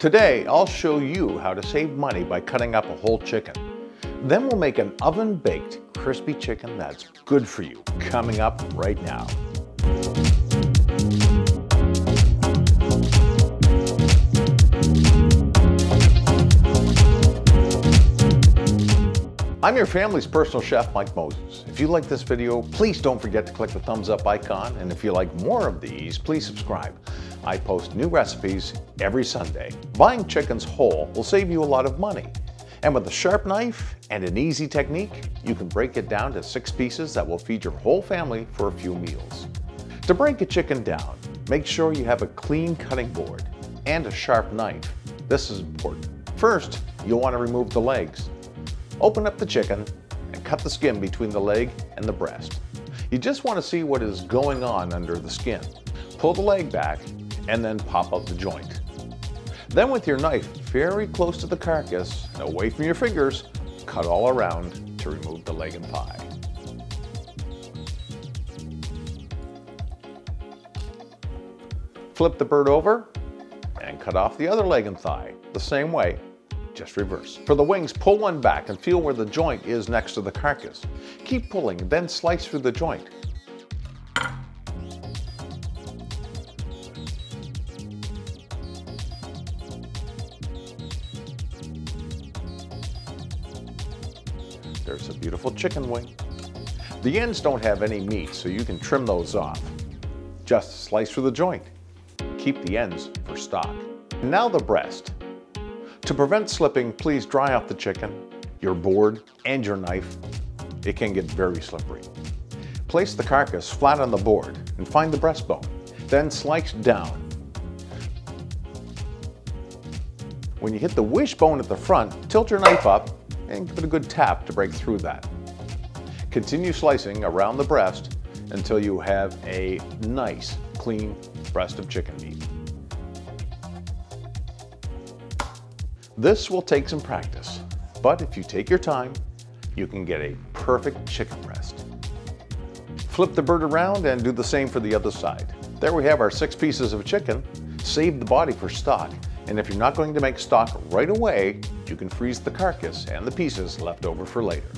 Today, I'll show you how to save money by cutting up a whole chicken. Then we'll make an oven-baked, crispy chicken that's good for you, coming up right now. I'm your family's personal chef, Mike Moses. If you like this video, please don't forget to click the thumbs up icon, and if you like more of these, please subscribe. I post new recipes every Sunday. Buying chickens whole will save you a lot of money. And with a sharp knife and an easy technique, you can break it down to 6 pieces that will feed your whole family for a few meals. To break a chicken down, make sure you have a clean cutting board and a sharp knife. This is important. First, you'll want to remove the legs. Open up the chicken and cut the skin between the leg and the breast. You just want to see what is going on under the skin. Pull the leg back and then pop out the joint. Then with your knife very close to the carcass, away from your fingers, cut all around to remove the leg and thigh. Flip the bird over and cut off the other leg and thigh the same way. Just reverse. For the wings, pull one back and feel where the joint is next to the carcass. Keep pulling, then slice through the joint. There's a beautiful chicken wing. The ends don't have any meat, so you can trim those off. Just slice through the joint. Keep the ends for stock. Now the breast. To prevent slipping, please dry off the chicken, your board, and your knife. It can get very slippery. Place the carcass flat on the board and find the breastbone. Then slice down. When you hit the wishbone at the front, tilt your knife up and give it a good tap to break through that. Continue slicing around the breast until you have a nice, clean breast of chicken meat. This will take some practice, but if you take your time, you can get a perfect chicken breast. Flip the bird around and do the same for the other side. There we have our 6 pieces of chicken. Save the body for stock, and if you're not going to make stock right away, you can freeze the carcass and the pieces left over for later.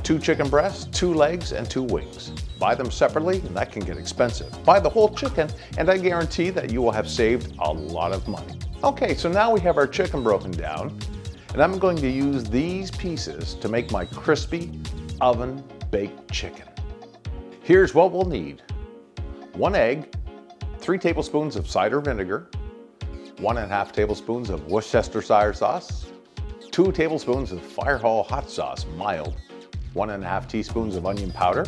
2 chicken breasts, 2 legs, and 2 wings. Buy them separately, and that can get expensive. Buy the whole chicken, and I guarantee that you will have saved a lot of money. Okay, so now we have our chicken broken down, and I'm going to use these pieces to make my crispy oven-baked chicken. Here's what we'll need. 1 egg, 3 tablespoons of cider vinegar, 1½ tablespoons of Worcestershire sauce, 2 tablespoons of Firehall hot sauce, mild, 1½ teaspoons of onion powder,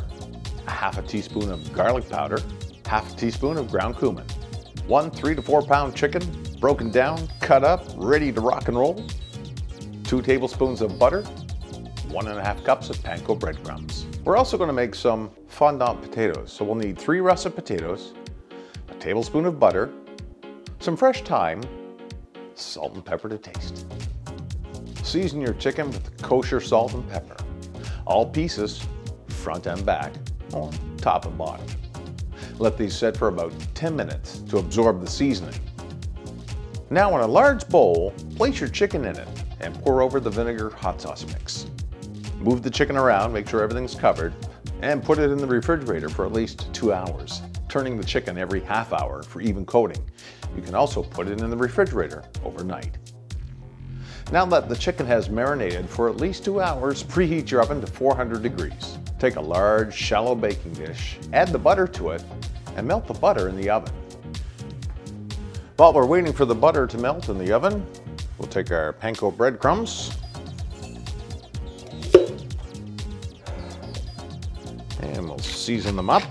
1/2 teaspoon of garlic powder, 1/2 teaspoon of ground cumin, 1 3 to 4 pound chicken, broken down, cut up, ready to rock and roll, 2 tablespoons of butter, 1½ cups of panko breadcrumbs. We're also going to make some fondant potatoes, so we'll need 3 russet potatoes, a tablespoon of butter, some fresh thyme, salt and pepper to taste. Season your chicken with kosher salt and pepper. All pieces, front and back, or top and bottom. Let these set for about 10 minutes to absorb the seasoning. Now in a large bowl, place your chicken in it and pour over the vinegar hot sauce mix. Move the chicken around, make sure everything's covered, and put it in the refrigerator for at least 2 hours, turning the chicken every ½ hour for even coating. You can also put it in the refrigerator overnight. Now that the chicken has marinated for at least 2 hours, preheat your oven to 400 degrees. Take a large, shallow baking dish, add the butter to it, and melt the butter in the oven. While we're waiting for the butter to melt in the oven, we'll take our panko breadcrumbs and we'll season them up.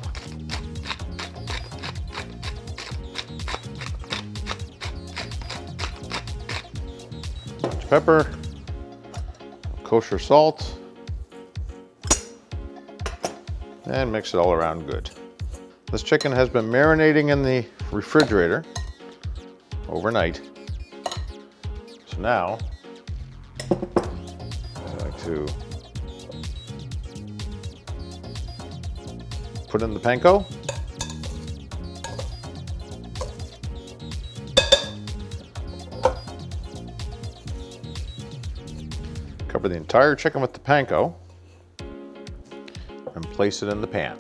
Pepper, kosher salt, and mix it all around good. This chicken has been marinating in the refrigerator overnight. So now, I like to put in the panko. Cover the entire chicken with the panko and place it in the pan.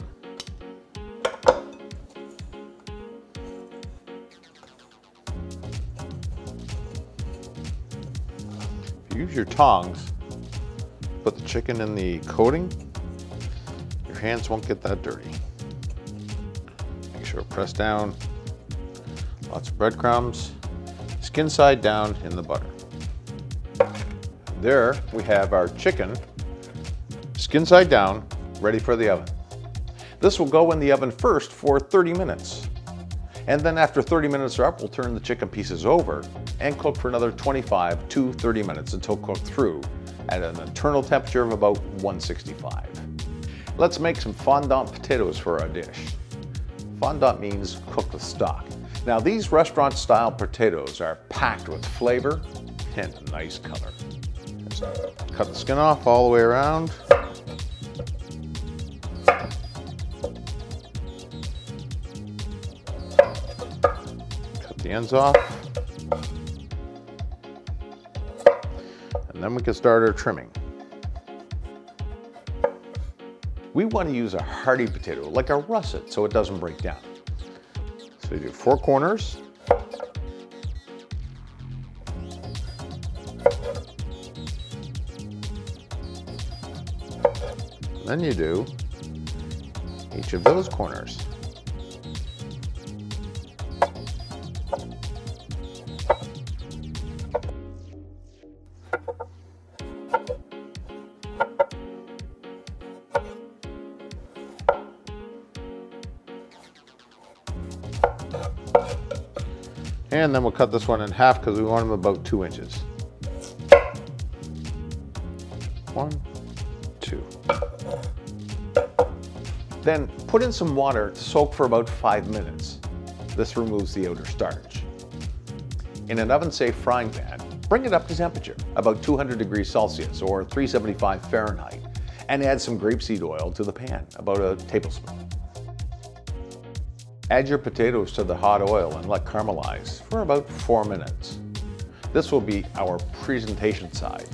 If you use your tongs, put the chicken in the coating, your hands won't get that dirty. Make sure to press down, lots of breadcrumbs, skin side down in the butter. There we have our chicken, skin side down, ready for the oven. This will go in the oven first for 30 minutes. And then after 30 minutes are up, we'll turn the chicken pieces over and cook for another 25 to 30 minutes until cooked through at an internal temperature of about 165. Let's make some fondant potatoes for our dish. Fondant means cooked with stock. Now these restaurant style potatoes are packed with flavor and a nice color. Cut the skin off all the way around. Cut the ends off. And then we can start our trimming. We want to use a hearty potato, like a russet, so it doesn't break down. So you do 4 corners. Then you do each of those corners. And then we'll cut this one in half because we want them about 2 inches. 1, 2. Then put in some water to soak for about 5 minutes. This removes the outer starch. In an oven-safe frying pan, bring it up to temperature, about 200 degrees Celsius or 375 Fahrenheit, and add some grapeseed oil to the pan, about a tablespoon. Add your potatoes to the hot oil and let caramelize for about 4 minutes. This will be our presentation side.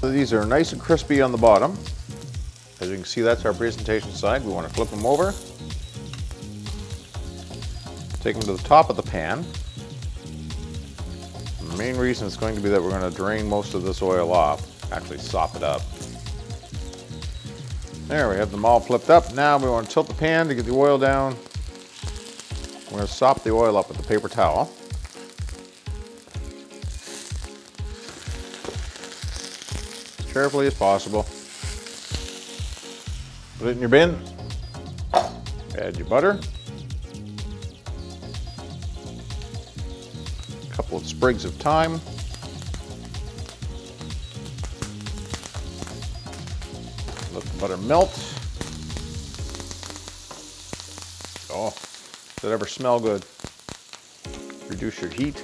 So these are nice and crispy on the bottom. As you can see, that's our presentation side. We want to flip them over. Take them to the top of the pan. The main reason is going to be that we're going to drain most of this oil off, actually sop it up. There, we have them all flipped up. Now we want to tilt the pan to get the oil down. We're going to sop the oil up with a paper towel. As carefully as possible. Put it in your bin. Add your butter. A couple of sprigs of thyme. Let the butter melt. Oh, does it ever smell good? Reduce your heat.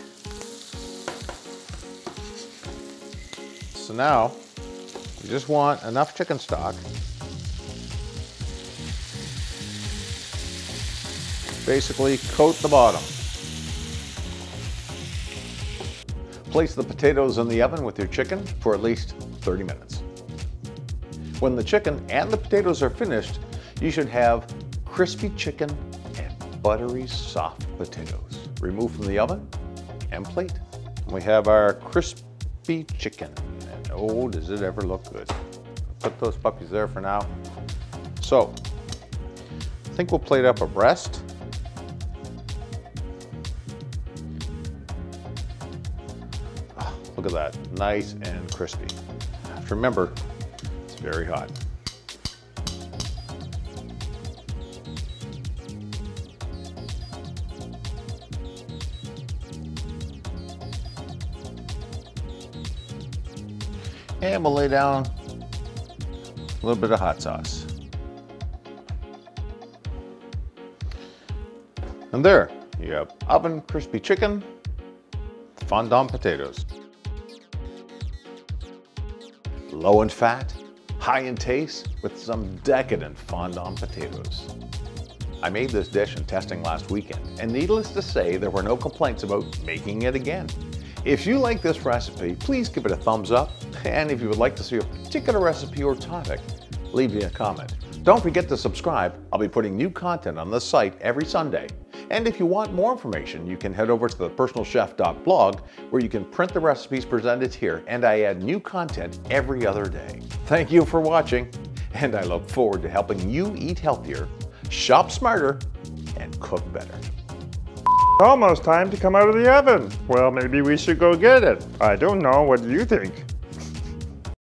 So now, you just want enough chicken stock. Basically, coat the bottom. Place the potatoes in the oven with your chicken for at least 30 minutes. When the chicken and the potatoes are finished, you should have crispy chicken and buttery soft potatoes. Remove from the oven and plate. We have our crispy chicken. And oh, does it ever look good. Put those puppies there for now. So, I think we'll plate up a breast. Oh, look at that, nice and crispy. Remember, it's very hot. And we'll lay down a little bit of hot sauce. And there, you have oven crispy chicken, fondant potatoes. Low in fat, high in taste, with some decadent fondant potatoes. I made this dish in testing last weekend, and needless to say, there were no complaints about making it again. If you like this recipe, please give it a thumbs up, and if you would like to see a particular recipe or topic, leave me a comment. Don't forget to subscribe. I'll be putting new content on this site every Sunday. And if you want more information, you can head over to the personalchef.blog, where you can print the recipes presented here, and I add new content every other day. Thank you for watching, and I look forward to helping you eat healthier, shop smarter, and cook better. Almost time to come out of the oven. Well, maybe we should go get it. I don't know. What do you think?